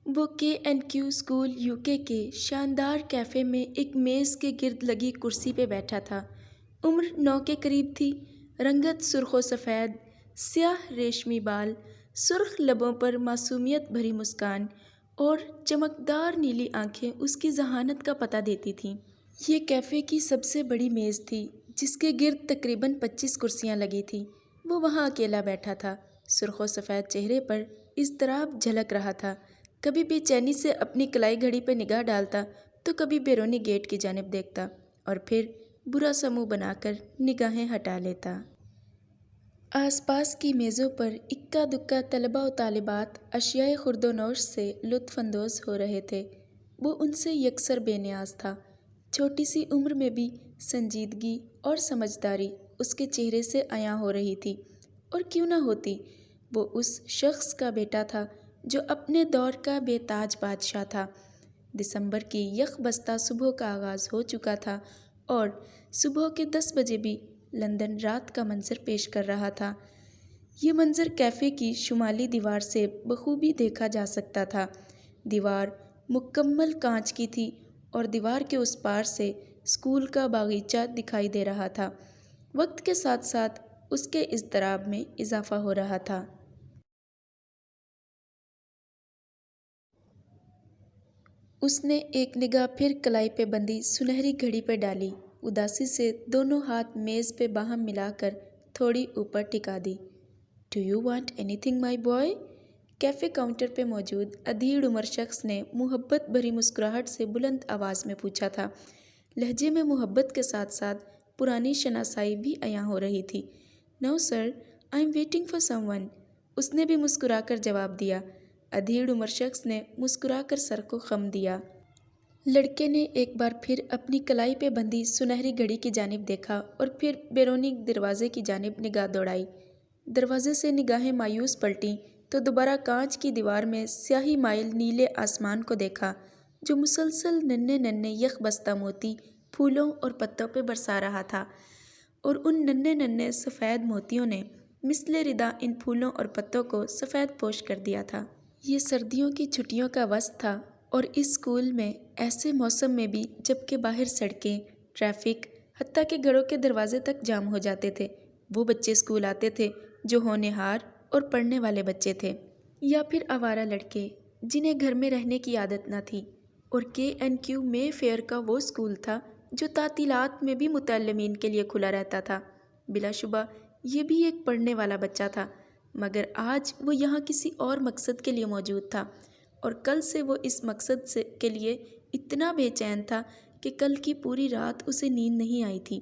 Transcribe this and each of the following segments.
وہ KNQ school UK کے شاندار کیفے میں ایک میز کے گرد لگی کرسی پہ بیٹھا تھا۔ عمر 9 کے قریب تھی، رنگت سرخ و سفید، سیاہ ریشمی بال، سرخ لبوں پر معصومیت بھری مسکان اور چمکدار نیلی آنکھیں اس کی ذہانت کا پتہ دیتی تھیں۔ یہ کیفے کی سب سے بڑی میز تھی جس کے گرد تقریباً 25 کرسیاں لگی تھیں۔ وہ وہاں اکیلا بیٹھا تھا، سرخ و سفید چہرے پر اضطراب جھلک رہا تھا۔ کبھی بے چینی سے اپنی کلائی گھڑی پہ نگاہ ڈالتا تو کبھی بیرونی گیٹ کی جانب دیکھتا اور پھر برا سا منہ بنا کر نگاہیں ہٹا لیتا۔ آس پاس کی میزوں پر اکا دکا طلباء و طالبات اشیائے خورد و نوش سے لطف اندوز ہو رہے تھے۔ وہ ان سے یکسر بے نیاز تھا۔ چھوٹی سی عمر میں بھی سنجیدگی اور سمجھداری اس کے چہرے سے عیاں ہو رہی تھی، اور کیوں نہ ہوتی، وہ اس شخص کا بیٹا تھا جو اپنے دور کا بے تاج بادشاہ تھا۔ دسمبر کی یخ بستہ صبح کا آغاز ہو چکا تھا اور صبح کے 10 بجے بھی لندن رات کا منظر پیش کر رہا تھا۔ یہ منظر کیفے کی شمالی دیوار سے بخوبی دیکھا جا سکتا تھا۔ دیوار مکمل کانچ کی تھی اور دیوار کے اس پار سے اسکول کا باغیچہ دکھائی دے رہا تھا۔ وقت کے ساتھ ساتھ اس کے اضطراب میں اضافہ ہو رہا تھا۔ اس نے ایک نگاہ پھر کلائی پہ بندھی سنہری گھڑی پہ ڈالی، اداسی سے دونوں ہاتھ میز پہ باہم ملا کر تھوڑی اوپر ٹکا دی۔ "Do you want anything, my boy?" Cafe counter پہ موجود ادھیڑ عمر شخص نے محبت بھری مسکراہٹ سے بلند آواز میں پوچھا تھا۔ لہجے میں محبت کے ساتھ ساتھ پرانی شناسائی بھی عیاں ہو رہی تھی۔ "No sir, I'm waiting for someone." اس نے بھی مسکرا کر جواب دیا۔ ادھیڑ عمر شخص نے مسکرا کر سر کو خم دیا۔ لڑکے نے ایک بار پھر اپنی کلائی پہ بندھی سنہری گھڑی کی جانب دیکھا اور پھر بیرونی دروازے کی جانب نگاہ دوڑائی۔ دروازے سے نگاہیں مایوس پلٹیں تو دوبارہ کانچ کی دیوار میں سیاہی مائل نیلے آسمان کو دیکھا جو مسلسل ننھے ننھے یخ بستہ موتی پھولوں اور پتوں پہ برسا رہا تھا، اور ان ننھے ننھے سفید موتیوں نے مثل ردا ان پھولوں اور پتوں کو سفید پوش کر دیا تھا۔ یہ سردیوں کی چھٹیوں کا وقت تھا اور اس اسکول میں ایسے موسم میں بھی جب کہ باہر سڑکیں، ٹریفک، حتیٰ کہ گھروں کے دروازے تک جام ہو جاتے تھے، وہ بچے اسکول آتے تھے جو ہونہار اور پڑھنے والے بچے تھے، یا پھر آوارہ لڑکے جنہیں گھر میں رہنے کی عادت نہ تھی۔ اور KNQ مے فیئر کا وہ اسکول تھا جو تعطیلات میں بھی متعلمین کے لیے کھلا رہتا تھا۔ بلا شبہ یہ بھی ایک پڑھنے والا بچہ تھا، مگر آج وہ یہاں کسی اور مقصد کے لیے موجود تھا، اور کل سے وہ اس مقصد کے لیے اتنا بے چین تھا کہ کل کی پوری رات اسے نیند نہیں آئی تھی۔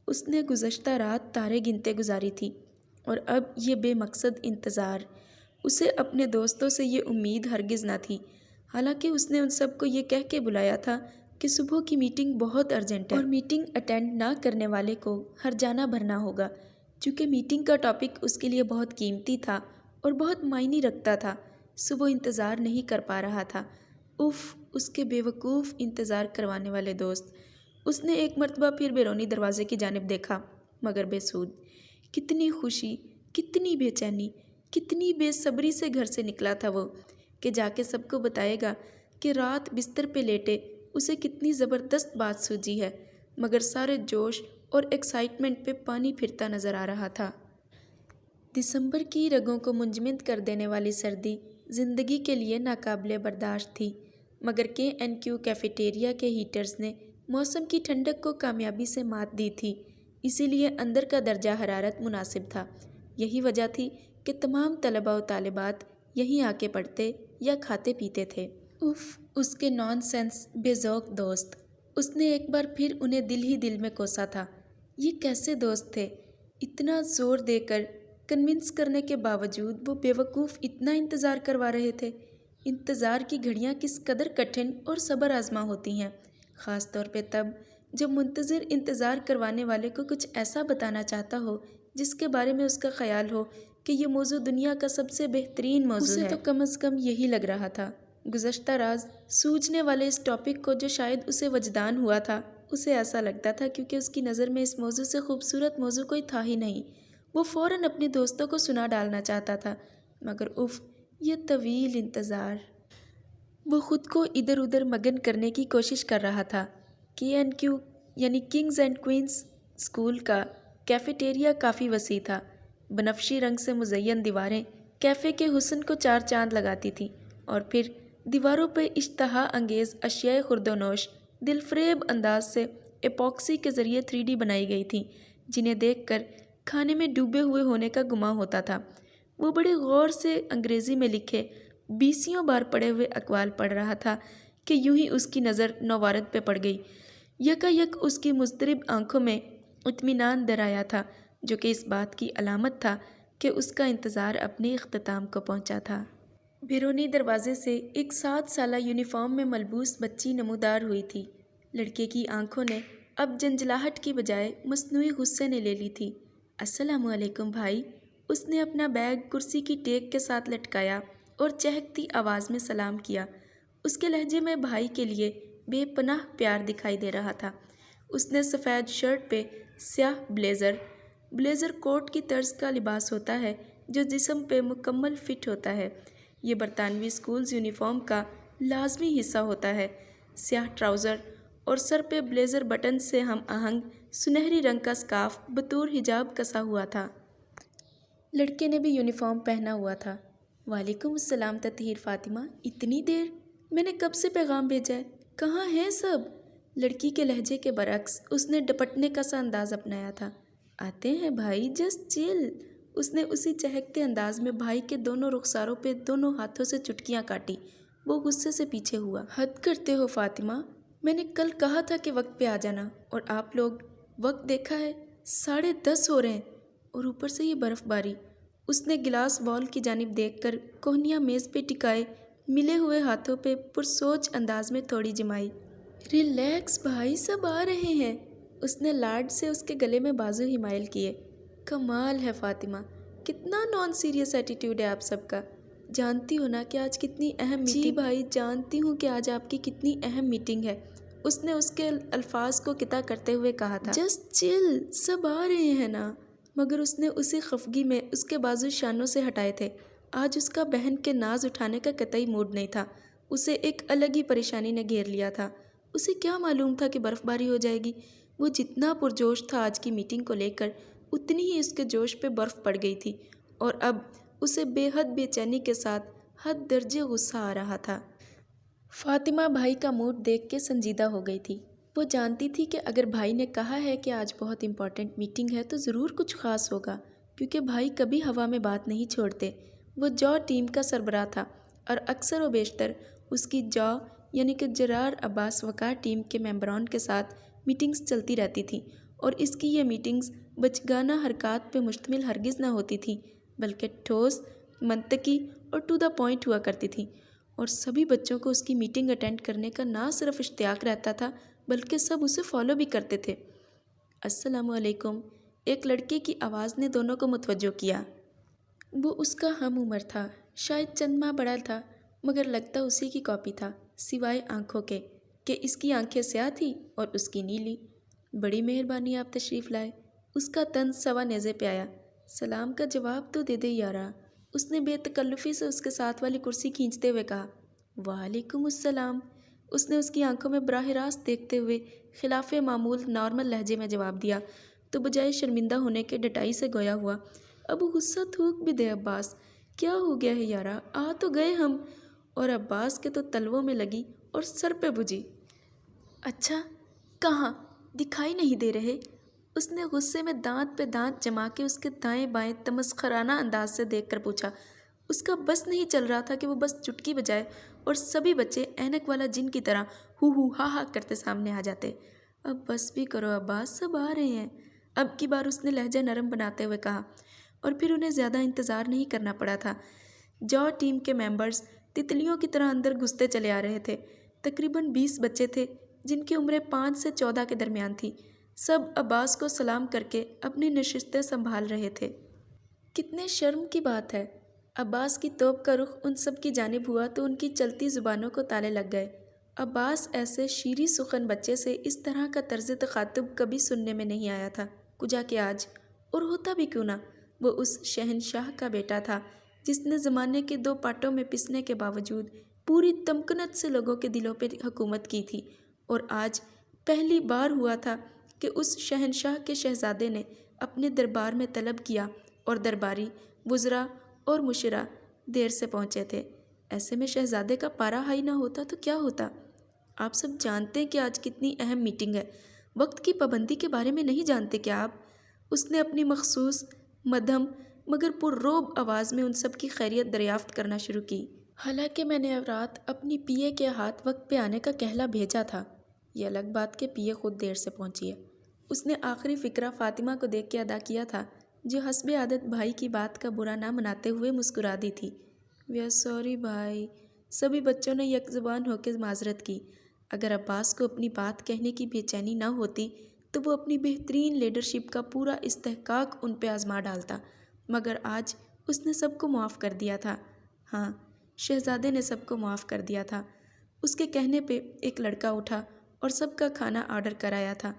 اس نے گزشتہ رات تارے گنتے گزاری تھی، اور اب یہ بے مقصد انتظار۔ اسے اپنے دوستوں سے یہ امید ہرگز نہ تھی، حالانکہ اس نے ان سب کو یہ کہہ کے بلایا تھا کہ صبح کی میٹنگ بہت ارجنٹ ہے اور میٹنگ اٹینڈ نہ کرنے والے کو ہرجانہ بھرنا ہوگا۔ چونکہ میٹنگ کا ٹاپک اس کے لیے بہت قیمتی تھا اور بہت معنی رکھتا تھا، سو وہ انتظار نہیں کر پا رہا تھا۔ اف، اس کے بے وقوف انتظار کروانے والے دوست۔ اس نے ایک مرتبہ پھر بیرونی دروازے کی جانب دیکھا، مگر بے سود۔ کتنی خوشی، کتنی بے چینی، کتنی بے صبری سے گھر سے نکلا تھا وہ کہ جا کے سب کو بتائے گا کہ رات بستر پہ لیٹے اسے کتنی زبردست بات سوجی ہے، مگر سارے جوش اور ایکسائٹمنٹ پہ پانی پھرتا نظر آ رہا تھا۔ دسمبر کی رگوں کو منجمد کر دینے والی سردی زندگی کے لیے ناقابل برداشت تھی، مگر KNQ کیفیٹیریا کے ہیٹرز نے موسم کی ٹھنڈک کو کامیابی سے مات دی تھی، اسی لیے اندر کا درجہ حرارت مناسب تھا۔ یہی وجہ تھی کہ تمام طلباء و طالبات یہیں آ کے پڑھتے یا کھاتے پیتے تھے۔ اف، اس کے نان سینس بے ذوق دوست۔ اس نے ایک بار پھر انہیں دل ہی دل میں کوسا تھا۔ یہ کیسے دوست تھے؟ اتنا زور دے کر کنونس کرنے کے باوجود وہ بے وقوف اتنا انتظار کروا رہے تھے۔ انتظار کی گھڑیاں کس قدر کٹھن اور صبر آزما ہوتی ہیں، خاص طور پہ تب جب منتظر انتظار کروانے والے کو کچھ ایسا بتانا چاہتا ہو جس کے بارے میں اس کا خیال ہو کہ یہ موضوع دنیا کا سب سے بہترین موضوع ہے۔ اسے تو کم از کم یہی لگ رہا تھا۔ گزشتہ راز سوجنے والے اس ٹاپک کو جو شاید اسے وجدان ہوا تھا، اسے ایسا لگتا تھا کیونکہ اس کی نظر میں اس موضوع سے خوبصورت موضوع کوئی تھا ہی نہیں۔ وہ فوراً اپنے دوستوں کو سنا ڈالنا چاہتا تھا، مگر اف، یہ طویل انتظار۔ وہ خود کو ادھر ادھر مگن کرنے کی کوشش کر رہا تھا۔ KNQ یعنی کنگز اینڈ کوئنز اسکول کا کیفیٹیریا کافی وسیع تھا۔ بنفشی رنگ سے مزین دیواریں کیفے کے حسن کو چار چاند لگاتی تھیں، اور پھر دیواروں پہ اشتہا انگیز اشیاء خورد و نوش دل فریب انداز سے ایپوکسی کے ذریعے 3D بنائی گئی تھیں، جنہیں دیکھ کر کھانے میں ڈوبے ہوئے ہونے کا گمان ہوتا تھا۔ وہ بڑے غور سے انگریزی میں لکھے 20 بار پڑھے ہوئے اقوال پڑھ رہا تھا کہ یوں ہی اس کی نظر نوارد پہ پڑ گئی۔ یکا یک اس کی مضطرب آنکھوں میں اطمینان در آیا تھا، جو کہ اس بات کی علامت تھا کہ اس کا انتظار اپنے اختتام کو پہنچا تھا۔ بیرونی دروازے سے ایک 7 سالہ یونیفارم میں ملبوس بچی نمودار ہوئی تھی۔ لڑکے کی آنکھوں نے اب جنجلاہٹ کی بجائے مصنوعی غصے نے لے لی تھی۔ السلام علیکم بھائی۔ اس نے اپنا بیگ کرسی کی ٹیک کے ساتھ لٹکایا اور چہکتی آواز میں سلام کیا۔ اس کے لہجے میں بھائی کے لیے بے پناہ پیار دکھائی دے رہا تھا۔ اس نے سفید شرٹ پہ سیاہ بلیزر کوٹ کی طرز کا لباس ہوتا ہے جو جسم پہ مکمل فٹ ہوتا ہے۔ یہ برطانوی اسکولز یونیفارم کا لازمی حصہ ہوتا ہے۔ سیاہ ٹراؤزر اور سر پہ بلیزر بٹن سے ہم آہنگ سنہری رنگ کا سکارف بطور حجاب کسا ہوا تھا۔ لڑکے نے بھی یونیفارم پہنا ہوا تھا۔ وعلیکم السلام تطہیر فاطمہ، اتنی دیر؟ میں نے کب سے پیغام بھیجا ہے، کہاں ہیں سب؟ لڑکی کے لہجے کے برعکس اس نے ڈپٹنے کا سا انداز اپنایا تھا۔ آتے ہیں بھائی، جسٹ چل۔ اس نے اسی چہکتے انداز میں بھائی کے دونوں رخساروں پہ دونوں ہاتھوں سے چٹکیاں کاٹی۔ وہ غصے سے پیچھے ہوا۔ حد کرتے ہو فاطمہ، میں نے کل کہا تھا کہ وقت پہ آ جانا، اور آپ لوگ وقت دیکھا ہے 10:30 ہو رہے ہیں، اور اوپر سے یہ برف باری۔ اس نے گلاس وال کی جانب دیکھ کر کوہنیاں میز پہ ٹکائے ملے ہوئے ہاتھوں پہ پرسوچ انداز میں تھوڑی جمائی۔ ریلیکس بھائی، سب آ رہے ہیں۔ اس نے لاڈ سے اس کے گلے میں بازو ہی مائل کیے۔ کمال ہے فاطمہ، کتنا نان سیریس ایٹیٹیوڈ ہے آپ سب کا۔ جانتی ہو نا کہ آج کتنی اہم میٹنگ؟ جی بھائی، جانتی ہوں کہ آج آپ کی کتنی اہم میٹنگ ہے، اس نے اس کے الفاظ کو قطع کرتے ہوئے کہا تھا۔ جسٹ چل، سب آ رہے ہیں نا۔ مگر اس نے اسی خفگی میں اس کے بازو شانوں سے ہٹائے تھے۔ آج اس کا بہن کے ناز اٹھانے کا قطعی موڈ نہیں تھا۔ اسے ایک الگ ہی پریشانی نے گھیر لیا تھا۔ اسے کیا معلوم تھا کہ برف باری ہو جائے گی؟ وہ جتنا پرجوش تھا آج کی میٹنگ کو لے کر، اتنی ہی اس کے جوش پہ برف پڑ گئی تھی، اور اب اسے بے حد بے چینی کے ساتھ حد درجے غصہ آ رہا تھا۔ فاطمہ بھائی کا موڈ دیکھ کے سنجیدہ ہو گئی تھی۔ وہ جانتی تھی کہ اگر بھائی نے کہا ہے کہ آج بہت امپورٹنٹ میٹنگ ہے تو ضرور کچھ خاص ہوگا، کیونکہ بھائی کبھی ہوا میں بات نہیں چھوڑتے۔ وہ جو ٹیم کا سربراہ تھا، اور اکثر و بیشتر اس کی یعنی کہ جرار عباس وقار ٹیم کے ممبران کے ساتھ میٹنگز چلتی رہتی تھیں، اور اس کی یہ میٹنگز بچگانہ حرکات پہ مشتمل ہرگز نہ ہوتی تھیں، بلکہ ٹھوس، منطقی اور ٹو دا پوائنٹ ہوا کرتی تھیں، اور سبھی بچوں کو اس کی میٹنگ اٹینڈ کرنے کا نہ صرف اشتیاق رہتا تھا بلکہ سب اسے فالو بھی کرتے تھے۔ السلام علیکم، ایک لڑکے کی آواز نے دونوں کو متوجہ کیا۔ وہ اس کا ہم عمر تھا، شاید چند ماہ بڑا تھا، مگر لگتا اسی کی کاپی تھا، سوائے آنکھوں کے کہ اس کی آنکھیں سیاہ تھیں اور اس کی نیلی۔ بڑی مہربانی آپ تشریف لائے۔ اس کا طنز سوا نیزے پہ آیا۔ سلام کا جواب تو دے دے یارا، اس نے بے تکلفی سے اس کے ساتھ والی کرسی کھینچتے ہوئے کہا۔ وعلیکم السلام، اس نے اس کی آنکھوں میں براہ راست دیکھتے ہوئے خلاف معمول نارمل لہجے میں جواب دیا، تو بجائے شرمندہ ہونے کے ڈٹائی سے گویا ہوا۔ اب غصہ تھوک بھی دے عباس، کیا ہو گیا ہے یارا، آ تو گئے ہم۔ اور عباس کے تو تلووں میں لگی اور سر پہ بجھی۔ اچھا، کہاں دکھائی نہیں دے رہے؟ اس نے غصے میں دانت پہ دانت جما کے اس کے دائیں بائیں تمسخرانہ انداز سے دیکھ کر پوچھا۔ اس کا بس نہیں چل رہا تھا کہ وہ بس چٹکی بجائے اور سبھی بچے اینک والا جن کی طرح ہو ہا ہا کرتے سامنے آ جاتے۔ اب بس بھی کرو عباس، سب آ رہے ہیں، اب کی بار اس نے لہجہ نرم بناتے ہوئے کہا، اور پھر انہیں زیادہ انتظار نہیں کرنا پڑا تھا۔ جو ٹیم کے ممبرز تتلیوں کی طرح اندر گھستے چلے آ رہے تھے۔ تقریباً 20 بچے تھے جن کی عمریں 5 سے 14 کے درمیان تھی۔ سب عباس کو سلام کر کے اپنی نشستیں سنبھال رہے تھے۔ کتنے شرم کی بات ہے۔ عباس کی توپ کا رخ ان سب کی جانب ہوا تو ان کی چلتی زبانوں کو تالے لگ گئے۔ عباس ایسے شیریں سخن بچے سے اس طرح کا طرز تخاطب کبھی سننے میں نہیں آیا تھا، کجا کہ آج، اور ہوتا بھی کیوں نہ، وہ اس شہنشاہ کا بیٹا تھا جس نے زمانے کے 2 پاٹوں میں پسنے کے باوجود پوری تمکنت سے لوگوں کے دلوں پہ حکومت کی تھی، اور آج پہلی بار ہوا تھا کہ اس شہنشاہ کے شہزادے نے اپنے دربار میں طلب کیا، اور درباری وزراء اور مشرا دیر سے پہنچے تھے۔ ایسے میں شہزادے کا پارا ہائی نہ ہوتا تو کیا ہوتا؟ آپ سب جانتے ہیں کہ آج کتنی اہم میٹنگ ہے، وقت کی پابندی کے بارے میں نہیں جانتے کیا آپ؟ اس نے اپنی مخصوص مدھم مگر پر روب آواز میں ان سب کی خیریت دریافت کرنا شروع کی۔ حالانکہ میں نے اب رات اپنی پی اے کے ہاتھ وقت پہ آنے کا کہلا بھیجا تھا۔ یہ الگ بات کہ پی اے خود دیر سے پہنچی ہے۔ اس نے آخری فقرہ فاطمہ کو دیکھ کے ادا کیا تھا، جو حسب عادت بھائی کی بات کا برا نہ مناتے ہوئے مسکرا دی تھی۔ وی آر سوری بھائی۔ سبھی بچوں نے یک زبان ہو کے معذرت کی۔ اگر عباس کو اپنی بات کہنے کی بے چینی نہ ہوتی تو وہ اپنی بہترین لیڈرشپ کا پورا استحقاق ان پہ آزما ڈالتا، مگر آج اس نے سب کو معاف کر دیا تھا۔ ہاں، شہزادے نے سب کو معاف کر دیا تھا۔ اس کے کہنے پہ ایک لڑکا اٹھا اور سب کا کھانا آرڈر کرایا تھا۔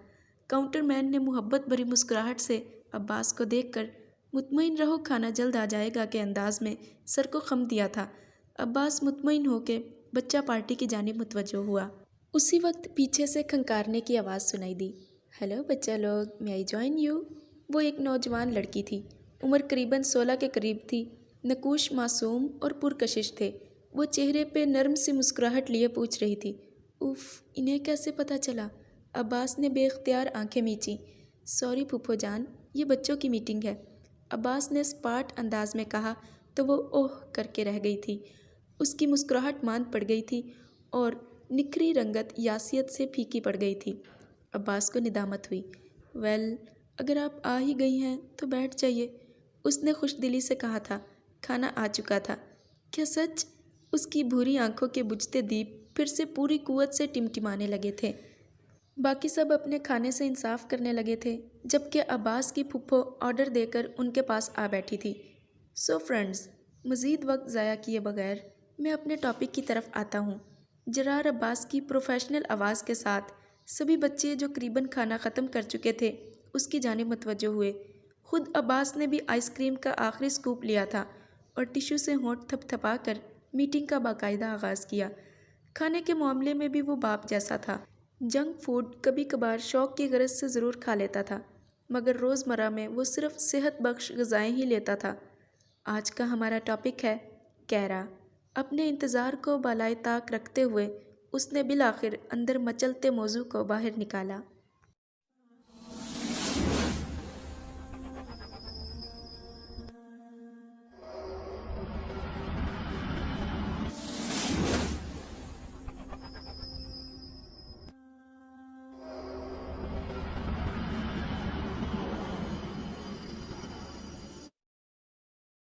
کاؤنٹر مین نے محبت بھری مسکراہٹ سے عباس کو دیکھ کر مطمئن رہو کھانا جلد آ جائے گا کے انداز میں سر کو خم دیا تھا۔ عباس مطمئن ہو کے بچہ پارٹی کی جانب متوجہ ہوا۔ اسی وقت پیچھے سے کھنکارنے کی آواز سنائی دی۔ ہیلو بچہ لوگ، میں آئی جوائن یو؟ وہ ایک نوجوان لڑکی تھی، عمر قریباً 16 کے قریب تھی، نقوش معصوم اور پرکشش تھے۔ وہ چہرے پہ نرم سی مسکراہٹ لیے پوچھ رہی تھی، اف، انہیں کیسے پتہ چلا؟ عباس نے بے اختیار آنکھیں میچیں۔ سوری پھوپھو جان، یہ بچوں کی میٹنگ ہے، عباس نے اسپاٹ انداز میں کہا تو وہ اوہ کر کے رہ گئی تھی۔ اس کی مسکراہٹ ماند پڑ گئی تھی اور نکھری رنگت یاسیت سے پھیکی پڑ گئی تھی۔ عباس کو ندامت ہوئی۔ ویل، اگر آپ آ ہی گئی ہیں تو بیٹھ جائیے، اس نے خوش دلی سے کہا تھا۔ کھانا آ چکا تھا۔ کیا سچ؟ اس کی بھوری آنکھوں کے بجھتے دیپ پھر سے پوری قوت سے ٹمٹمانے لگے تھے۔ باقی سب اپنے کھانے سے انصاف کرنے لگے تھے، جبکہ عباس کی پھپھو آرڈر دے کر ان کے پاس آ بیٹھی تھی۔ سو فرینڈز، مزید وقت ضائع کیے بغیر میں اپنے ٹاپک کی طرف آتا ہوں۔ جرار عباس کی پروفیشنل آواز کے ساتھ سبھی بچے جو قریباً کھانا ختم کر چکے تھے اس کی جانب متوجہ ہوئے۔ خود عباس نے بھی آئس کریم کا آخری سکوپ لیا تھا اور ٹشو سے ہونٹ تھپ تھپا کر میٹنگ کا باقاعدہ آغاز کیا۔ کھانے کے معاملے میں بھی وہ باپ جیسا تھا۔ جنک فوڈ کبھی کبھار شوق کی غرض سے ضرور کھا لیتا تھا، مگر روزمرہ میں وہ صرف صحت بخش غذائیں ہی لیتا تھا۔ آج کا ہمارا ٹاپک ہے کیرا۔ اپنے انتظار کو بالائے طاق رکھتے ہوئے اس نے بالآخر اندر مچلتے موضوع کو باہر نکالا۔